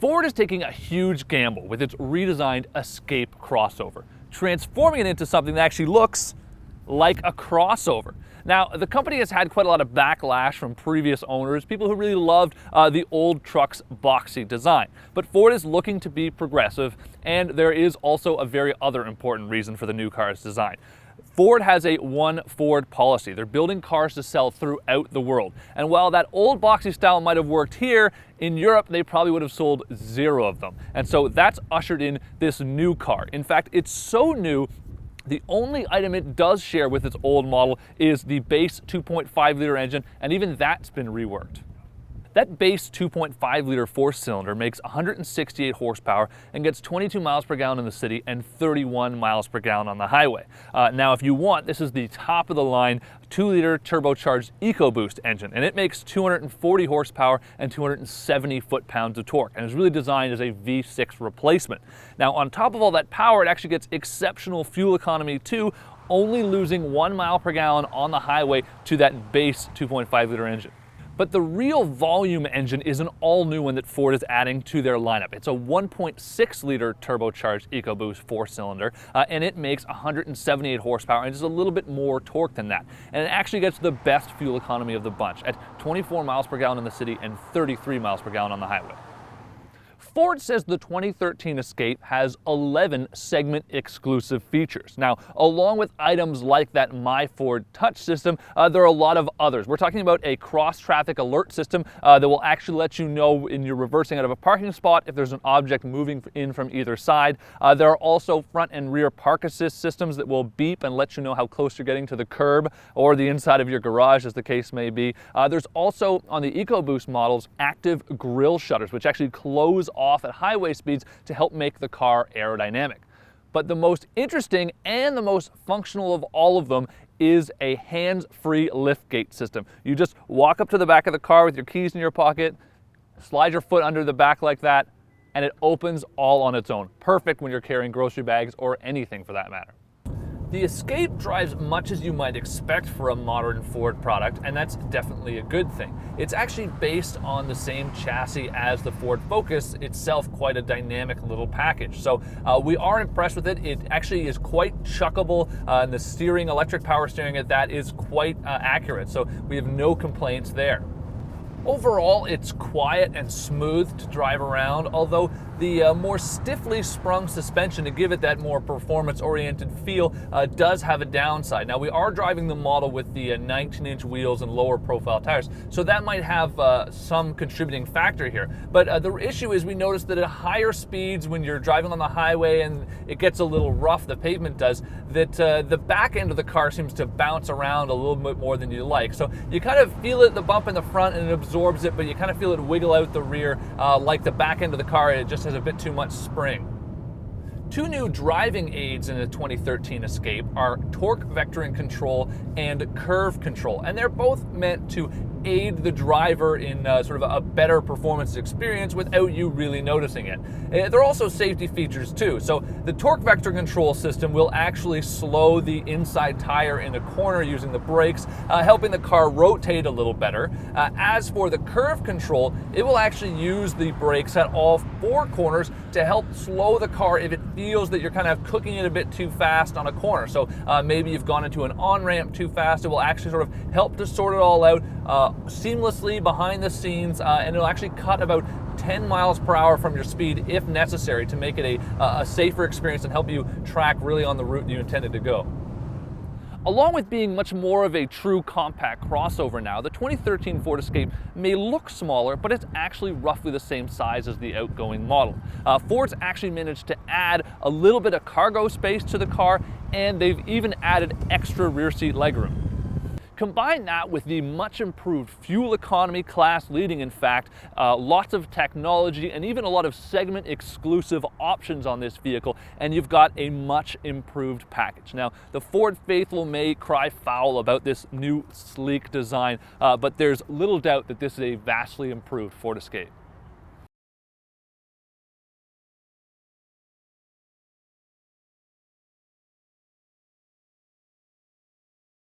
Ford is taking a huge gamble with its redesigned Escape crossover, transforming it into something that actually looks like a crossover. Now, the company has had quite a lot of backlash from previous owners, people who really loved the old truck's boxy design. But Ford is looking to be progressive, and there is also a very other important reason for the new car's design. Ford has a One Ford policy. They're building cars to sell throughout the world. And while that old boxy style might have worked here, in Europe they probably would have sold 0 of them. And so that's ushered in this new car. In fact, it's so new, the only item it does share with its old model is the base 2.5-liter engine, and even that's been reworked. That base 2.5-liter 4-cylinder makes 168 horsepower and gets 22 miles per gallon in the city and 31 miles per gallon on the highway. Now, if you want, this is the top-of-the-line 2-liter turbocharged EcoBoost engine, and it makes 240 horsepower and 270 foot-pounds of torque, and is really designed as a V6 replacement. Now, on top of all that power, it actually gets exceptional fuel economy too, only losing 1 mile per gallon on the highway to that base 2.5-liter engine. But the real volume engine is an all-new one that Ford is adding to their lineup. It's a 1.6-liter turbocharged EcoBoost 4-cylinder, and it makes 178 horsepower and just a little bit more torque than that. And it actually gets the best fuel economy of the bunch at 24 miles per gallon in the city and 33 miles per gallon on the highway. Ford says the 2013 Escape has 11 segment-exclusive features. Now, along with items like that My Ford Touch system, there are a lot of others. We're talking about a cross-traffic alert system that will actually let you know when you're reversing out of a parking spot if there's an object moving in from either side. There are also front and rear park assist systems that will beep and let you know how close you're getting to the curb or the inside of your garage, as the case may be. There's also, on the EcoBoost models, active grille shutters, which actually close off at highway speeds to help make the car aerodynamic. But the most interesting and the most functional of all of them is a hands-free liftgate system. You just walk up to the back of the car with your keys in your pocket, slide your foot under the back like that, and it opens all on its own. Perfect when you're carrying grocery bags or anything for that matter. The Escape drives much as you might expect for a modern Ford product, and that's definitely a good thing. It's actually based on the same chassis as the Ford Focus, itself quite a dynamic little package. So we are impressed with it. It actually is quite chuckable, and the steering, electric power steering at that, is quite accurate. So we have no complaints there. Overall, it's quiet and smooth to drive around, although the more stiffly sprung suspension to give it that more performance-oriented feel does have a downside. Now, we are driving the model with the 19-inch wheels and lower profile tires, so that might have some contributing factor here. But the issue is we noticed that at higher speeds, when you're driving on the highway and it gets a little rough, the pavement does, that the back end of the car seems to bounce around a little bit more than you like. So you kind of feel it, the bump in the front, and it absorbs it, but you kind of feel it wiggle out the rear like the back end of the car. It just has a bit too much spring. Two new driving aids in the 2013 Escape are torque vectoring control and curve control, and they're both meant to aid the driver in sort of a better performance experience without you really noticing it. They're also safety features too. So the torque vector control system will actually slow the inside tire in a corner using the brakes, helping the car rotate a little better. As for the curve control, it will actually use the brakes at all 4 corners to help slow the car if it feels that you're kind of cooking it a bit too fast on a corner. So maybe you've gone into an on-ramp too fast. It will actually sort of help to sort it all out seamlessly behind the scenes, and it'll actually cut about 10 miles per hour from your speed if necessary to make it a safer experience and help you track really on the route you intended to go. Along with being much more of a true compact crossover now, the 2013 Ford Escape may look smaller, but it's actually roughly the same size as the outgoing model. Ford's actually managed to add a little bit of cargo space to the car, and they've even added extra rear seat legroom. Combine that with the much improved fuel economy, class leading in fact, lots of technology, and even a lot of segment exclusive options on this vehicle, and you've got a much improved package. Now, the Ford faithful may cry foul about this new sleek design, but there's little doubt that this is a vastly improved Ford Escape.